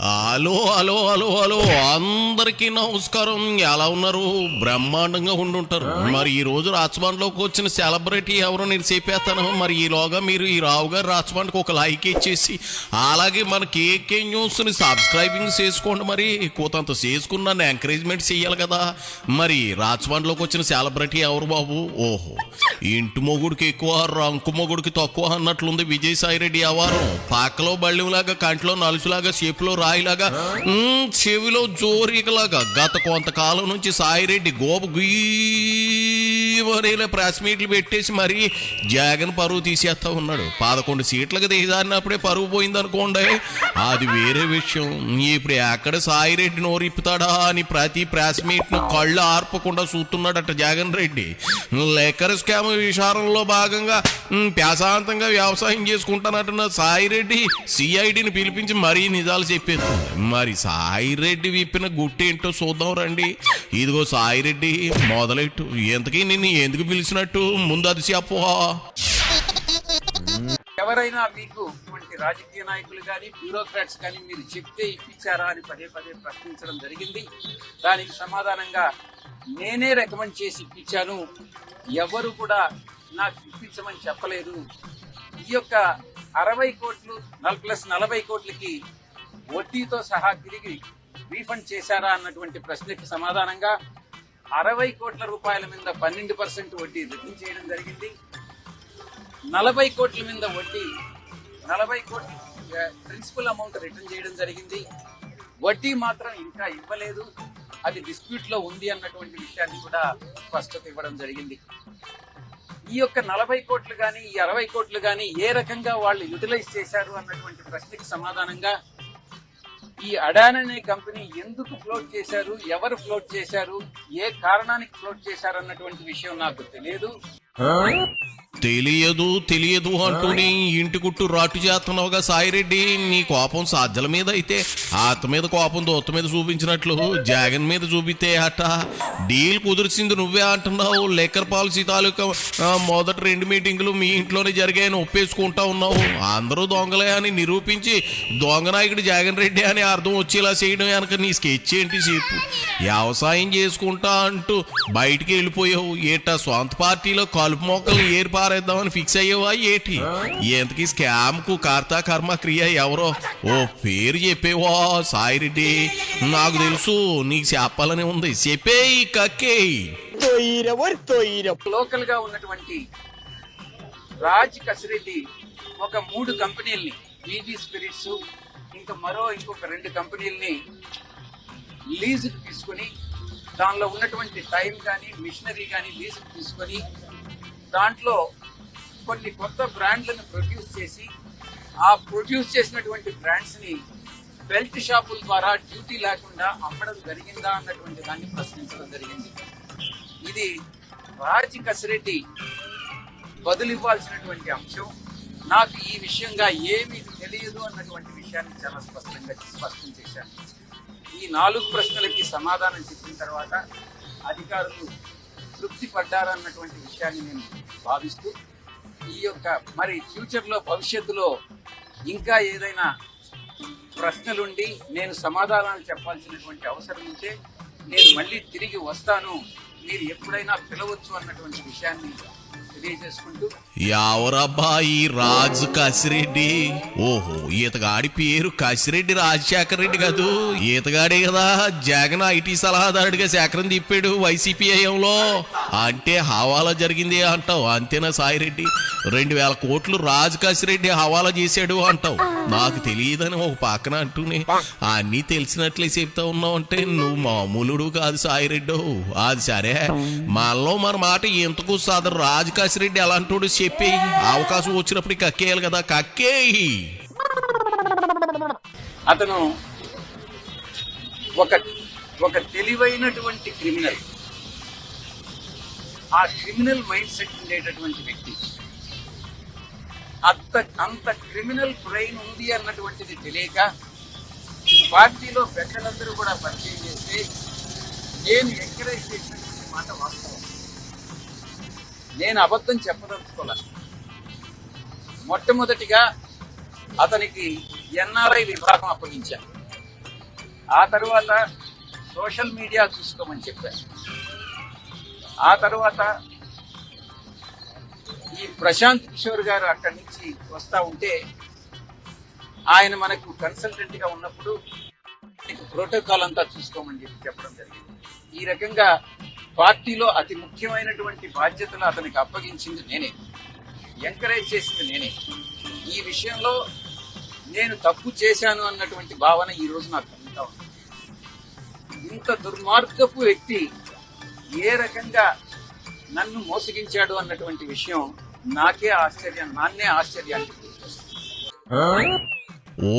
Hello hello hello hello అందరికీ నమస్కారం. ఎలా ఉన్నారు? బ్రహ్మాండంగా ఉండుంటారు. మరి ఈ రోజు రాజమండ్రిలోకి వచ్చిన సెలబ్రిటీ ఎవరో నేను చెప్పేస్తాను. మరి ఈలోగా మీరు ఈ రావు గారు రాజమండ్రికి ఒక లైక్ ఇచ్చేసి అలాగే మన కేకే న్యూస్ని సబ్స్క్రైబింగ్ చేసుకోండి. మరి కొంత చేసుకున్నాను ఎంకరేజ్మెంట్ చేయాలి కదా. మరి రాజమండ్రిలోకి వచ్చిన సెలబ్రిటీ ఎవరు బాబు? ఓహో, ఇంటి మొగుడికి ఎక్కువ రంకు మొగుడికి తక్కువ అన్నట్లుంది విజయసాయిరెడ్డి వ్యవహారం. పాకలో బళ్ళిలాగా కంట్లో నలుసులాగా షేపులో రాయిలాగా చెవిలో జోరికలాగా గత కొంతకాలం నుంచి సాయిరెడ్డి గోప గీవరేలా ప్రెస్ మీట్లు పెట్టేసి మరి జగన్ పరువు తీసేస్తా ఉన్నాడు. 11 సీట్లకు దిగజారినప్పుడే పరువు పోయింది అనుకోండి, అది వేరే విషయం. ఇప్పుడు ఎక్కడ సాయిరెడ్డి నోరిప్పుతాడా అని ప్రతి ప్రెస్ మీట్ ను కళ్ళు ఆర్పకుండా చూస్తున్నాడట జగన్ రెడ్డి. లెక్కర్ స్కామ్ విచారణలో భాగంగా ప్రశాంతంగా వ్యవసాయం చేసుకుంటానంటున్న సాయిరెడ్డి సిఐడిని పిలిపించి మరీ నిజాలు చెప్పేస్తుంది. మరి సాయిరెడ్డి విప్పిన గుట్టేంటో చూద్దాం రండి. ఇదిగో సాయిరెడ్డి మొదలెట్టు. ఎంతకీ నిన్ను ఎందుకు పిలిచినట్టు ముందు అది చెప్పు. ఎవరైనా మీకు ఇటువంటి రాజకీయ నాయకులు కానీ బ్యూరోక్రాట్స్ కానీ మీరు చెప్తే ఇప్పించారా అని పదే పదే ప్రశ్నించడం జరిగింది. దానికి సమాధానంగా నేనే రికమెండ్ చేసి ఇప్పించాను, ఎవరు కూడా నాకు ఇప్పించమని చెప్పలేదు. ఈ యొక్క 60 కోట్లు ప్లస్ 40 కోట్లకి వడ్డీతో సహా తిరిగి రీఫండ్ చేశారా అన్నటువంటి ప్రశ్నకి సమాధానంగా 60 కోట్ల రూపాయల మీద 12% వడ్డీ రిటర్న్ చేయడం జరిగింది. 40 కోట్ల మీద వడ్డీ 40 కోట్ల ప్రిన్సిపల్ అమౌంట్ రిటర్న్ చేయడం జరిగింది. వడ్డీ మాత్రం ఇంకా ఇవ్వలేదు, అది డిస్ప్యూట్ లో ఉంది అన్నటువంటి విషయాన్ని కూడా స్పష్టత ఇవ్వడం జరిగింది. ఈ యొక్క 40 కోట్లు కానీ ఈ 60 కోట్లు కానీ ఏ రకంగా వాళ్ళు యూటిలైజ్ చేశారు అన్నటువంటి ప్రశ్నకి సమాధానంగా ఈ అడాన్ అనే కంపెనీ ఎందుకు ఫ్లోట్ చేశారు, ఎవరు ఫ్లోట్ చేశారు, ఏ కారణానికి ఫ్లోట్ చేశారు అన్నటువంటి విషయం నాకు తెలియదు తెలియదు అంటూనే ఇంటి గుట్టు రాటు చేస్తున్నావుగా సాయిరెడ్డి. నీ కోపం సాధ్యల మీద అయితే అత్త మీద కోపం దోత్త మీద చూపించినట్లు జగన్ మీద చూపితే అట డీల్ కుదిర్చింది నువ్వే అంటున్నావు. లెక్కర్ పాలసీ తాలూకా మొదటి 2 మీటింగులు మీ ఇంట్లోనే జరిగాయని ఒప్పేసుకుంటా ఉన్నావు. అందరూ దొంగలే అని నిరూపించి దొంగ నాయకుడు జగన్ రెడ్డి అని అర్థం వచ్చేలా చేయడం వెనక నీ స్కెచ్ ఏంటి చెప్పు. వ్యవసాయం చేసుకుంటా అంటూ బయటికి వెళ్ళిపోయావు. ఏటా సొంత పార్టీలో కలుపు మొక్కలు ఏర్పారేద్దామని ఫిక్స్ అయ్యేవా ఏటి? ఎంతకీ స్కామ్ కు కర్త కర్మ క్రియ ఎవరో ఓ పేరు చెప్పేవా సాయిరెడ్డి? నాకు తెలుసు నీకు చెప్పాలని ఉంది, చెప్పేయి కక్కేయి. లోకల్ గా ఉన్నటువంటి రాజ్ కసిరెడ్డి ఒక 3 కంపెనీల్ని బీబీ స్పిరిట్స్ ఇంకొక 2 కంపెనీల్ని లీజుకు తీసుకుని దానిలో ఉన్నటువంటి టైం కానీ మిషనరీ కానీ లీజుకు తీసుకొని దాంట్లో కొన్ని కొత్త బ్రాండ్లను ప్రొడ్యూస్ చేసి ఆ ప్రొడ్యూస్ చేసినటువంటి బ్రాండ్స్ ని బెల్ట్ షాపుల ద్వారా డ్యూటీ లేకుండా అమ్మడం జరిగిందా అన్నటువంటి దాన్ని ప్రశ్నించడం జరిగింది. ఇది రాజ్ కసిరెడ్డి బదులివ్వాల్సినటువంటి అంశం. నాకు ఈ విషయంగా ఏమీ తెలియదు అన్నటువంటి విషయాన్ని చాలా స్పష్టం చేశాను. ఈ 4 ప్రశ్నలకి సమాధానం చెప్పిన తర్వాత అధికారులు తృప్తి పడ్డారన్నటువంటి విషయాన్ని నేను భావిస్తూ ఈ యొక్క మరి ఫ్యూచర్లో భవిష్యత్తులో ఇంకా ఏదైనా ప్రశ్నలుండి నేను సమాధానాలు చెప్పాల్సినటువంటి అవసరం ఉంటే నేను మళ్ళీ తిరిగి వస్తాను, మీరు ఎప్పుడైనా పిలవచ్చు అన్నటువంటి విషయాన్ని తెలియజేసుకుంటూ. ఎవరబ్బా ఈ రాజు కసిరెడ్డి? ఓహో, ఈతగాడి పేరు కసిరెడ్డి రాజశేఖర రెడ్డి కాదు. ఈతగాడే కదా జగన్ ఐటీ సలహాదారుడిగా శేఖరం తిప్పాడు వైసీపీ హయాంలో. అంటే హవాలా జరిగింది అంటావు అంతేనా సాయిరెడ్డి? 2000 కోట్లు రాజు కసిరెడ్డి హవాలా చేశాడు అంటావు. నాకు తెలియదని ఒక పక్కన అంటూనే అన్నీ తెలిసినట్లే చెప్తా ఉన్నావు అంటే నువ్వు మామూలుడు కాదు సాయిరెడ్డి. అది సరే, మనలో మన మాట ఎంతకు సాదరు రాజు కసిరెడ్డి అలాంటోడు చెప్పి అవకాశం వచ్చినప్పుడు కక్కేయాలి కదా, కక్కేయి. అతను ఒక తెలివైనటువంటి క్రిమినల్, ఆ క్రిమినల్ మైండ్ సెట్ ఉండేటటువంటి వ్యక్తి. అంత క్రిమినల్ బ్రెయిన్ ఉంది అన్నటువంటిది తెలియక పార్టీలో పెద్దలందరూ కూడా పరిచయం చేస్తే నేను ఎంకరేజ్ చేసినటువంటి మాట వాస్తవం. నేను అబద్ధం చెప్పదలుచుకోలే. మొట్టమొదటిగా అతనికి ఎన్ఆర్ఐ విభాగం అప్పగించాను. ఆ తర్వాత సోషల్ మీడియా చూసుకోమని చెప్పారు. ఆ తర్వాత ఈ ప్రశాంత్ కిషోర్ గారు అక్కడి నుంచి వస్తా ఉంటే ఆయన మనకు కన్సల్టెంట్ గా ఉన్నప్పుడు ప్రోటోకాల్ అంతా చూసుకోమని చెప్పడం జరిగింది. ఈ రకంగా పార్టీలో అతి ముఖ్యమైనటువంటి బాధ్యతలు అతనికి అప్పగించింది నేనే, ఎంకరేజ్ చేసింది నేనే. ఈ విషయంలో నేను తప్పు చేశాను అన్నటువంటి భావన ఈ రోజు నాకు కలుగుతా ఉంది. ఇంత దుర్మార్గపు వ్యక్తి ఏ రకంగా నన్ను మోసగించాడు అన్నటువంటి విషయం నాన్నే ఆశ్చర్యానికి గురిచేస్తుంది.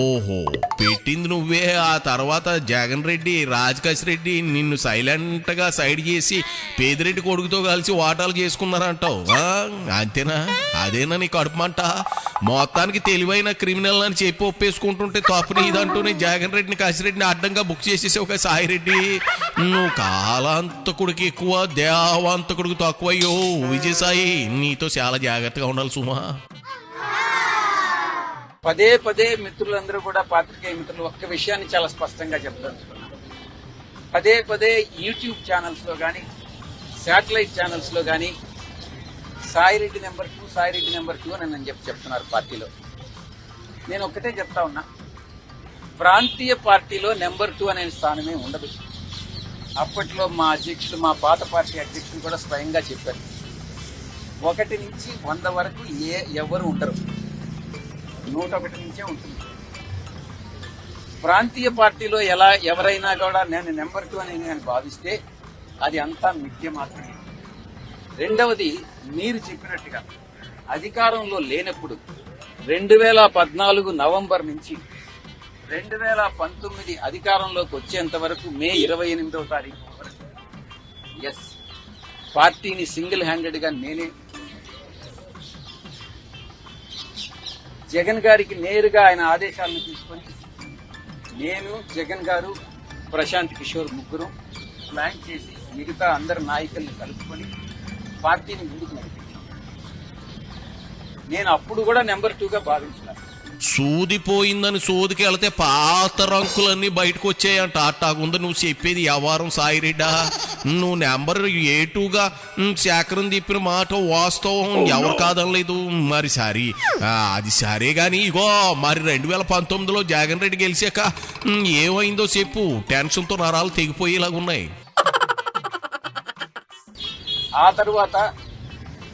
ఓహో, పెట్టింది నువ్వే. ఆ తర్వాత జగన్ రెడ్డి, రాజకేశ్ రెడ్డి నిన్ను సైలెంట్ గా సైడ్ చేసి పేదిరెడ్డి కొడుకుతో కలిసి వాటాలు చేసుకున్నారంటావు. అంతేనా? అదేనా నీ కడుపుమంట? మొత్తానికి తెలివైన క్రిమినల్ అని చెప్పి ఒప్పేసుకుంటుంటే తప్పుని ఇదంటూనే జగన్ రెడ్డిని, కాశిరెడ్డిని అడ్డంగా బుక్ చేసేసావు కదా సాయిరెడ్డి. నువ్వు కాలాంతకుడికి ఎక్కువ, దేవాంతకుడికి తక్కువయ్యో. విజయసాయి, నీతో చాలా జాగ్రత్తగా ఉండాలి సుమా. పదే పదే మిత్రులందరూ కూడా, పాత్రికేయ మిత్రులు ఒక్క విషయాన్ని చాలా స్పష్టంగా చెప్పదలుచుకున్నారు. పదే పదే యూట్యూబ్ ఛానల్స్ లో కానీ, శాటిలైట్ ఛానల్స్ లో కానీ సాయిరెడ్డి నెంబర్ 2 అని నేను చెప్తున్నారు పార్టీలో. నేను ఒక్కటే చెప్తా ఉన్నా, ప్రాంతీయ పార్టీలో నెంబర్ 2 అనే స్థానమే ఉండదు. అప్పట్లో మా అధ్యక్షుడు, మా పాత పార్టీ అధ్యక్షుడు కూడా స్వయంగా చెప్పారు, 1 నుంచి 100 వరకు ఎవరు ఉండరు, 101 నుంచే ఉంటుంది. ప్రాంతీయ పార్టీలో ఎవరైనా కూడా నేను నెంబర్ 2 అని నేను భావిస్తే అది అంతా మిథ్య మాత్రమే. రెండవది, మీరు చెప్పినట్టుగా అధికారంలో లేనప్పుడు 2014 నవంబర్ నుంచి 2019 అధికారంలోకి వచ్చేంత వరకు మే 28వ తారీఖు వరకు పార్టీని సింగిల్ హ్యాండెడ్ గా నేనే, జగన్ గారికి నేరుగా ఆయన ఆదేశాలను తీసుకొని నేను, జగన్ గారు, ప్రశాంత్ కిషోర్ ముగ్గురు ప్లాన్ చేసి మిగతా అందరు నాయకుల్ని కలుపుకొని పార్టీని ముందుకు నడిపించాం. నేను అప్పుడు కూడా నెంబర్ 2గా భావించాను. సూదిపోయిందని సోదికి వెళితే పాత రంకులన్నీ బయటకు వచ్చాయంట. అట్టాగుంది నువ్వు చెప్పేది. వ్యవహారం సాయిరెడ్డా, నువ్వు నెంబర్ 2గా శేఖరం చెప్పిన మాట వాస్తవం, ఎవరు కాదనలేదు. మరి సరే, అది సరే గాని ఇగో మరి 2019లో జగన్ రెడ్డి గెలిచాక ఏమైందో చెప్పు. టెన్షన్తో నరాలు తెగిపోయేలాగున్నాయి. ఆ తరువాత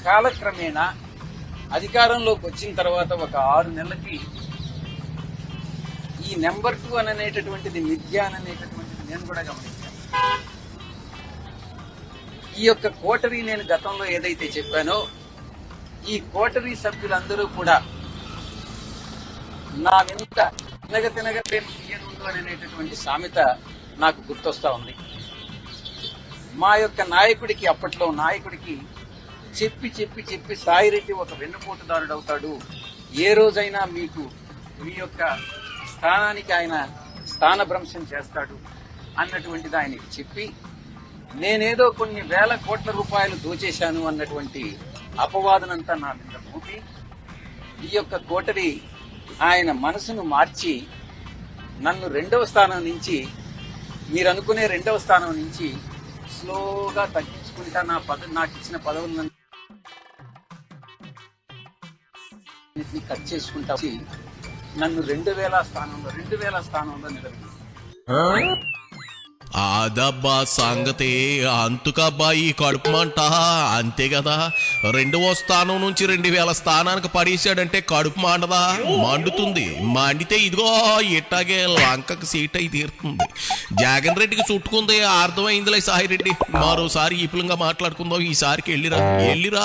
కాలక్రమేణా అధికారంలోకి వచ్చిన తర్వాత ఒక 6 నెలలకి ఈ నెంబర్ 2 అనేటటువంటిది మిథ్య అనేటటువంటిది నేను కూడా గమనించాను. ఈ యొక్క కోటరీ నేను గతంలో ఏదైతే చెప్పానో, ఈ కోటరీ సభ్యులందరూ కూడా నా వెనుక తినగ ప్రేమ తీయనుండు అనేటటువంటి సామెత నాకు గుర్తొస్తా ఉంది. మా యొక్క నాయకుడికి, అప్పట్లో నాయకుడికి చెప్పి సాయిరెడ్డి ఒక వెన్నుపోటుదారుడు అవుతాడు, ఏ రోజైనా మీకు మీ యొక్క స్థానానికి ఆయన స్థానభ్రంశం చేస్తాడు అన్నటువంటిది ఆయనకి చెప్పి, నేనేదో కొన్ని వేల కోట్ల రూపాయలు దోచేశాను అన్నటువంటి అపవాదనంతా నా మీద మోపి ఈ యొక్క కోటరి ఆయన మనసును మార్చి నన్ను 2వ స్థానం నుంచి, మీరు అనుకునే 2వ స్థానం నుంచి స్లోగా తగ్గించుకుంటా నాకు ఇచ్చిన పదవులను కట్ చేసుకుంటా నన్ను 2000 స్థానంలో నిలబెట్టారు. అదబ్బా సంగతి. అంతుకబ్బా ఈ కడుపుమంట. అంతే కదా, 2వ స్థానం నుంచి 2000 స్థానానికి పడేశాడంటే కడుపు మండదా? మండుతుంది. మండితే ఇదిగో ఇట్టాగే లంకకు సీట్ అయి తీరుతుంది. జగన్ రెడ్డికి చుట్టుకుంది, అర్థమైందిలే సాయిరెడ్డి. మరోసారి ఈపులంగా మాట్లాడుకుందాం. ఈసారికి వెళ్ళిరా.